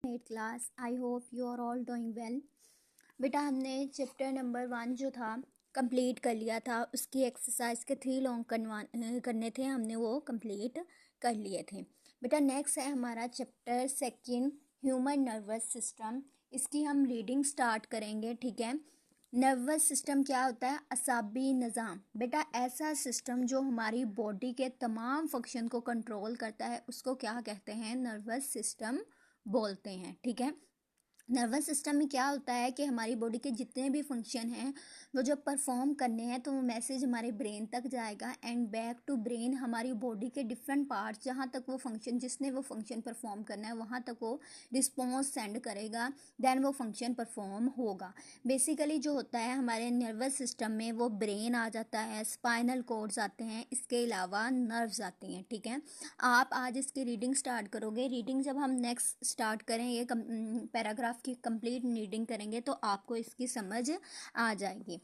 8 class. I hope you are all doing well. बेटा हमने chapter number 1 जो था कंप्लीट कर लिया था। उसकी एक्सरसाइज के 3 लॉन्ग करने थे, हमने वो कंप्लीट कर लिए थे। बेटा नेक्स्ट है हमारा चैप्टर 2 ह्यूमन नर्वस सिस्टम। इसकी हम रीडिंग स्टार्ट करेंगे। ठीक है, नर्वस सिस्टम क्या होता है? असाबी निज़ाम। बेटा ऐसा सिस्टम जो हमारी बॉडी के तमाम फंक्शन को कंट्रोल करता है उसको क्या कहते हैं? नर्वस सिस्टम बोलते हैं। ठीक है, नर्वस सिस्टम में क्या होता है कि हमारी बॉडी के जितने भी फंक्शन हैं वो जब परफॉर्म करने हैं तो वो मैसेज हमारे ब्रेन तक जाएगा एंड बैक टू ब्रेन हमारी बॉडी के डिफरेंट पार्ट्स जहाँ तक वो फंक्शन जिसने वो फंक्शन परफॉर्म करना है वहाँ तक वो रिस्पॉन्स सेंड करेगा, देन वो फंक्शन परफॉर्म होगा। बेसिकली जो होता है हमारे नर्वस सिस्टम में वो ब्रेन आ जाता है, स्पाइनल कॉर्ड्स आते हैं, इसके अलावा नर्व्स आती हैं। ठीक है, आप आज इसकी रीडिंग स्टार्ट करोगे। रीडिंग जब हम नेक्स्ट स्टार्ट करें, ये पैराग्राफ की कंप्लीट रीडिंग करेंगे तो आपको इसकी समझ आ जाएगी।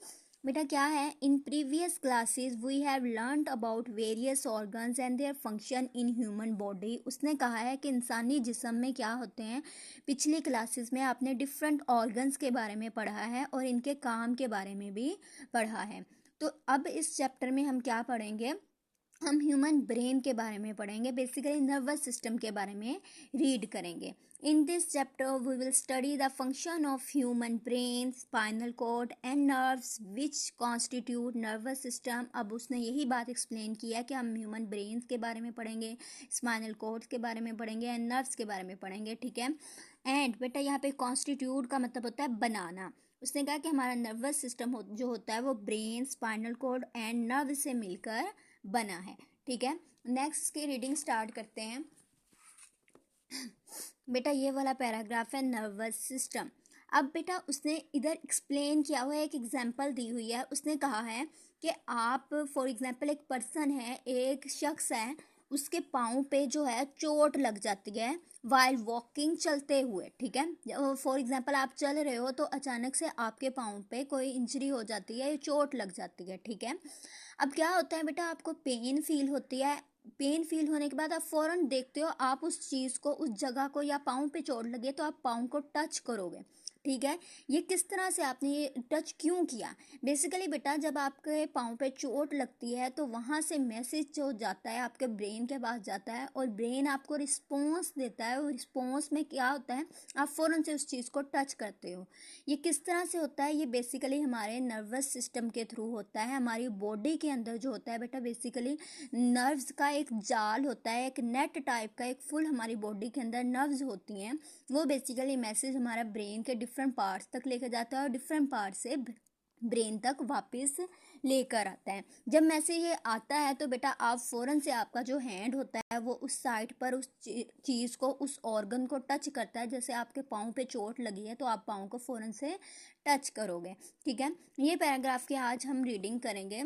बेटा क्या है? In previous classes we have learned about various organs and their function in human body. उसने कहा है कि इंसानी जिस्म में क्या होते हैं। पिछली क्लासेस में आपने डिफरेंट ऑर्गन्स के बारे में पढ़ा है और इनके काम के बारे में भी पढ़ा है। तो अब इस चैप्टर में हम क्या पढ़ेंगे? हम ह्यूमन ब्रेन के बारे में पढ़ेंगे, बेसिकली नर्वस सिस्टम के बारे में रीड करेंगे। In this chapter we will study the function of human brain, spinal cord and nerves which constitute nervous system. अब उसने यही बात एक्सप्लेन किया कि हम ह्यूमन ब्रेन के बारे में पढ़ेंगे, स्पाइनल कॉर्ड के बारे में पढ़ेंगे एंड नर्व्स के बारे में पढ़ेंगे। ठीक है, एंड बेटा यहाँ पे कॉन्स्टिट्यूट का मतलब होता है बनाना। उसने कहा कि हमारा नर्वस सिस्टम जो होता है वो brain, spinal cord and nerve से मिलकर बना है। ठीक है, नेक्स्ट की रीडिंग स्टार्ट करते हैं। बेटा ये वाला पैराग्राफ है नर्वस सिस्टम। अब बेटा उसने इधर एक्सप्लेन किया हुआ है, एक एग्जांपल दी हुई है। उसने कहा है कि आप फॉर एग्जांपल एक पर्सन है, एक शख्स है, उसके पाँव पे जो है चोट लग जाती है वाइल वॉकिंग, चलते हुए। ठीक है, फॉर एग्जांपल आप चल रहे हो तो अचानक से आपके पाँव पे कोई इंजरी हो जाती है, चोट लग जाती है। ठीक है, अब क्या होता है बेटा, आपको पेन फील होती है। पेन फील होने के बाद आप फौरन देखते हो, आप उस चीज़ को, उस जगह को, या पाँव पे चोट लगे तो आप पाँव को टच करोगे। ठीक है, ये किस तरह से आपने ये टच क्यों किया? बेसिकली बेटा जब आपके पाँव पे चोट लगती है तो वहाँ से मैसेज जो जाता है आपके ब्रेन के पास जाता है और ब्रेन आपको रिस्पॉन्स देता है। और रिस्पॉन्स में क्या होता है, आप फ़ौरन से उस चीज़ को टच करते हो। ये किस तरह से होता है? ये बेसिकली हमारे नर्वस सिस्टम के थ्रू होता है। हमारी बॉडी के अंदर जो होता है बेटा बेसिकली नर्व्स का एक जाल होता है, एक नेट टाइप का, एक फुल हमारी बॉडी के अंदर नर्व्स होती हैं। वो बेसिकली मैसेज हमारा ब्रेन के डिफरेंट पार्ट्स तक लेकर जाता है और डिफरेंट पार्ट से ब्रेन तक वापस लेकर आता है। जब मैसेज ये आता है तो बेटा आप फ़ौरन से, आपका जो हैंड होता है वो उस साइड पर उस चीज़ को, उस ऑर्गन को टच करता है। जैसे आपके पाँव पे चोट लगी है तो आप पाँव को फ़ौरन से टच करोगे। ठीक है, ये पैराग्राफ की आज हम रीडिंग करेंगे।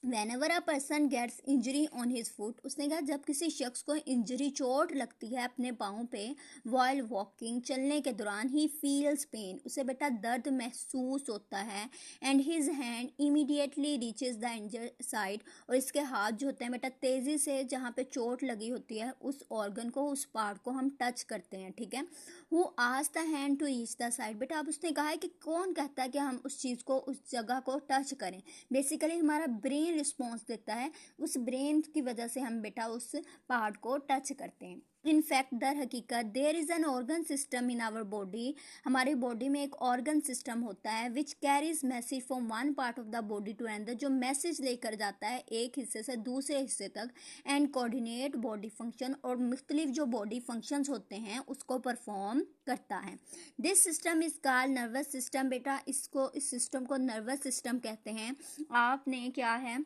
Whenever a person gets injury on his foot, उसने कहा जब किसी शख्स को इंजरी, चोट लगती है अपने पाँव पे while walking, चलने के दौरान, he feels pain, उसे बेटा दर्द महसूस होता है and his hand immediately reaches the injured side, और इसके हाथ जो होते हैं बेटा तेज़ी से जहाँ पे चोट लगी होती है उस ऑर्गन को, उस पार्ट को हम टच करते हैं। ठीक है, who asked the hand to reach the side, बेटा अब उसने कहा है कि कौन कहता है कि हम उस चीज़ को, उस जगह को टच करें। बेसिकली हमारा ब्रेन रिस्पॉन्स देता है, उस ब्रेन की वजह से हम बेटा उस पार्ट को टच करते हैं। इनफैक्ट दर हकीकत there is an organ system in our body, हमारी बॉडी में एक ऑर्गन सिस्टम होता है which carries message from one part of the body to another, जो मैसेज लेकर जाता है एक हिस्से से दूसरे हिस्से तक, एंड कोऑर्डिनेट बॉडी फंक्शन, और मुख्तलिफ जो बॉडी फंक्शंस होते हैं उसको परफॉर्म करता है। This system is called nervous system, बेटा इसको, इस सिस्टम को नर्वस सिस्टम कहते हैं। आपने क्या है,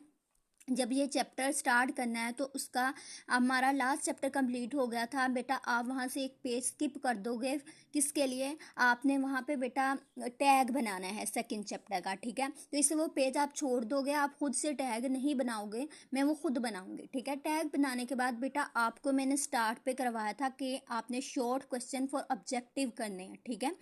जब ये चैप्टर स्टार्ट करना है तो उसका, हमारा लास्ट चैप्टर कंप्लीट हो गया था बेटा, आप वहाँ से एक पेज स्किप कर दोगे। किसके लिए? आपने वहाँ पे बेटा टैग बनाना है सेकंड चैप्टर का। ठीक है, तो इससे वो पेज आप छोड़ दोगे, आप खुद से टैग नहीं बनाओगे, मैं वो खुद बनाऊंगी। ठीक है, टैग बनाने के बाद बेटा आपको मैंने स्टार्ट पे करवाया था कि आपने शॉर्ट क्वेश्चन फॉर ऑब्जेक्टिव करने हैं। ठीक है,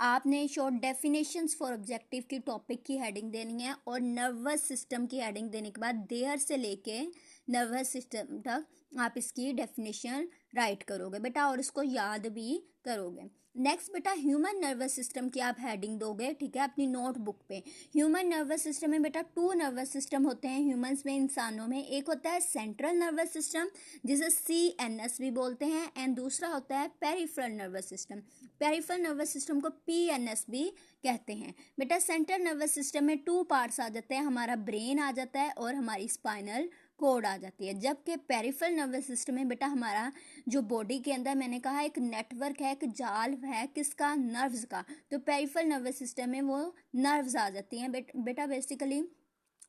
आपने शॉर्ट डेफिनेशंस फॉर ऑब्जेक्टिव की टॉपिक की हेडिंग देनी है और नर्वस सिस्टम की हेडिंग देने के बाद देयर से लेके नर्वस सिस्टम तक आप इसकी डेफिनेशन राइट करोगे बेटा और इसको याद भी करोगे। नेक्स्ट बेटा ह्यूमन नर्वस सिस्टम की आप हेडिंग दोगे, ठीक है, अपनी नोटबुक पे। ह्यूमन नर्वस सिस्टम में बेटा 2 नर्वस सिस्टम होते हैं ह्यूमंस में, इंसानों में। एक होता है सेंट्रल नर्वस सिस्टम जिसे CNS भी बोलते हैं, एंड दूसरा होता है peripheral nervous system. Peripheral nervous system को PNS भी कहते हैं। बेटा सेंट्रल नर्वस सिस्टम में 2 पार्ट्स आ जाते हैं, हमारा ब्रेन आ जाता है और हमारी स्पाइनल कोड आ जाती है। जबकि पेरिफेरल नर्वस सिस्टम में बेटा हमारा जो बॉडी के अंदर मैंने कहा एक नेटवर्क है, एक जाल है, किसका, नर्व्स का। तो पेरिफेरल नर्वस सिस्टम में वो नर्व्स आ जाती हैं बेटा बेसिकली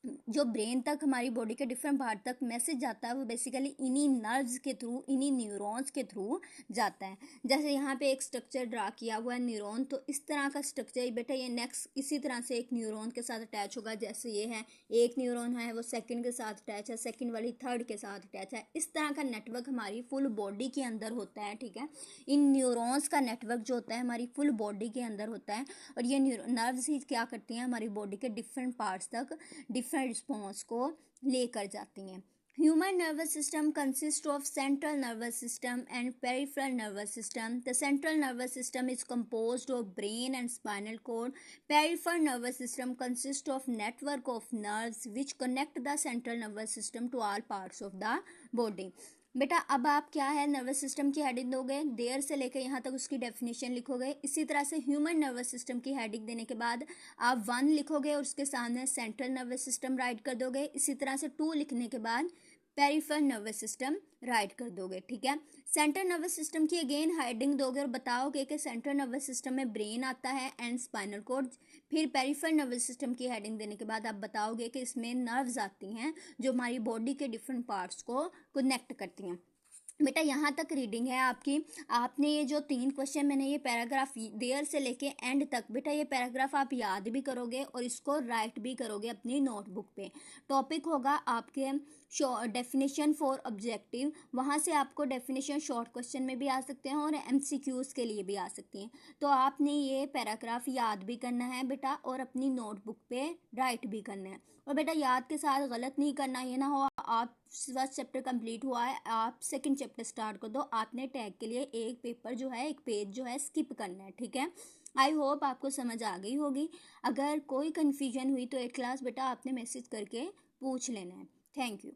जो ब्रेन तक हमारी बॉडी के डिफरेंट पार्ट तक मैसेज जाता है वो बेसिकली इन्हीं नर्व्स के थ्रू, इन्हीं न्यूरॉन्स के थ्रू जाता है। जैसे यहाँ पे एक स्ट्रक्चर ड्रा किया हुआ है न्यूरॉन, तो इस तरह का स्ट्रक्चर बेटा ये नेक्स्ट इसी तरह से एक न्यूरॉन के साथ अटैच होगा। जैसे ये है एक न्यूरॉन है वो सेकंड के साथ अटैच है, सेकंड वाली थर्ड के साथ अटैच है। इस तरह का नेटवर्क हमारी फुल बॉडी के अंदर होता है, ठीक है। इन न्यूरॉन्स का नेटवर्क जो होता है हमारी फुल बॉडी के अंदर होता है और ये नर्व्स ही क्या करती हैं, हमारी बॉडी के डिफरेंट पार्ट्स तक डिफरेंट रिस्पॉन्स को लेकर जाती हैं। Human nervous system consists of central nervous system and peripheral nervous system. The central nervous system is composed of brain and spinal cord. Peripheral nervous system consists of network of nerves which connect the central nervous system to all parts of the body. बेटा अब आप क्या है nervous system की heading दोगे, there से लेकर यहाँ तक उसकी डेफिनेशन लिखोगे। इसी तरह से ह्यूमन नर्वस सिस्टम की हेडिंग देने के बाद आप 1 लिखोगे और उसके सामने सेंट्रल नर्वस सिस्टम राइट कर दोगे। इसी तरह से 2 लिखने के बाद पेरिफेरल नर्वस सिस्टम राइट कर दोगे, ठीक है। सेंट्रल नर्वस सिस्टम की अगेन हेडिंग दोगे और बताओगे कि सेंट्रल नर्वस सिस्टम में ब्रेन आता है एंड स्पाइनल कोड। फिर पेरिफेरल नर्वस सिस्टम की हेडिंग देने के बाद आप बताओगे कि इसमें नर्व्स आती हैं जो हमारी बॉडी के डिफरेंट पार्ट्स को कनेक्ट करती हैं। बेटा यहाँ तक रीडिंग है आपकी। आपने ये जो 3 क्वेश्चन मैंने ये पैराग्राफ देयर से लेके एंड तक, बेटा ये पैराग्राफ आप याद भी करोगे और इसको राइट भी करोगे अपनी नोटबुक पे। टॉपिक होगा आपके डेफिनेशन फॉर ऑब्जेक्टिव, वहाँ से आपको डेफिनेशन शॉर्ट क्वेश्चन में भी आ सकते हैं और MCQs के लिए भी आ सकती हैं। तो आपने ये पैराग्राफ याद भी करना है बेटा और अपनी नोटबुक पे राइट भी करना है। और बेटा याद के साथ गलत नहीं करना, ये ना हो आप फर्स्ट चैप्टर कंप्लीट हुआ है आप सेकंड चैप्टर स्टार्ट कर दो, आपने टैग के लिए एक पेपर जो है एक पेज जो है स्किप करना है, ठीक है। आई होप आपको समझ आ गई होगी। अगर कोई कन्फ्यूजन हुई तो 8 क्लास बेटा आपने मैसेज करके पूछ लेना है। Thank you.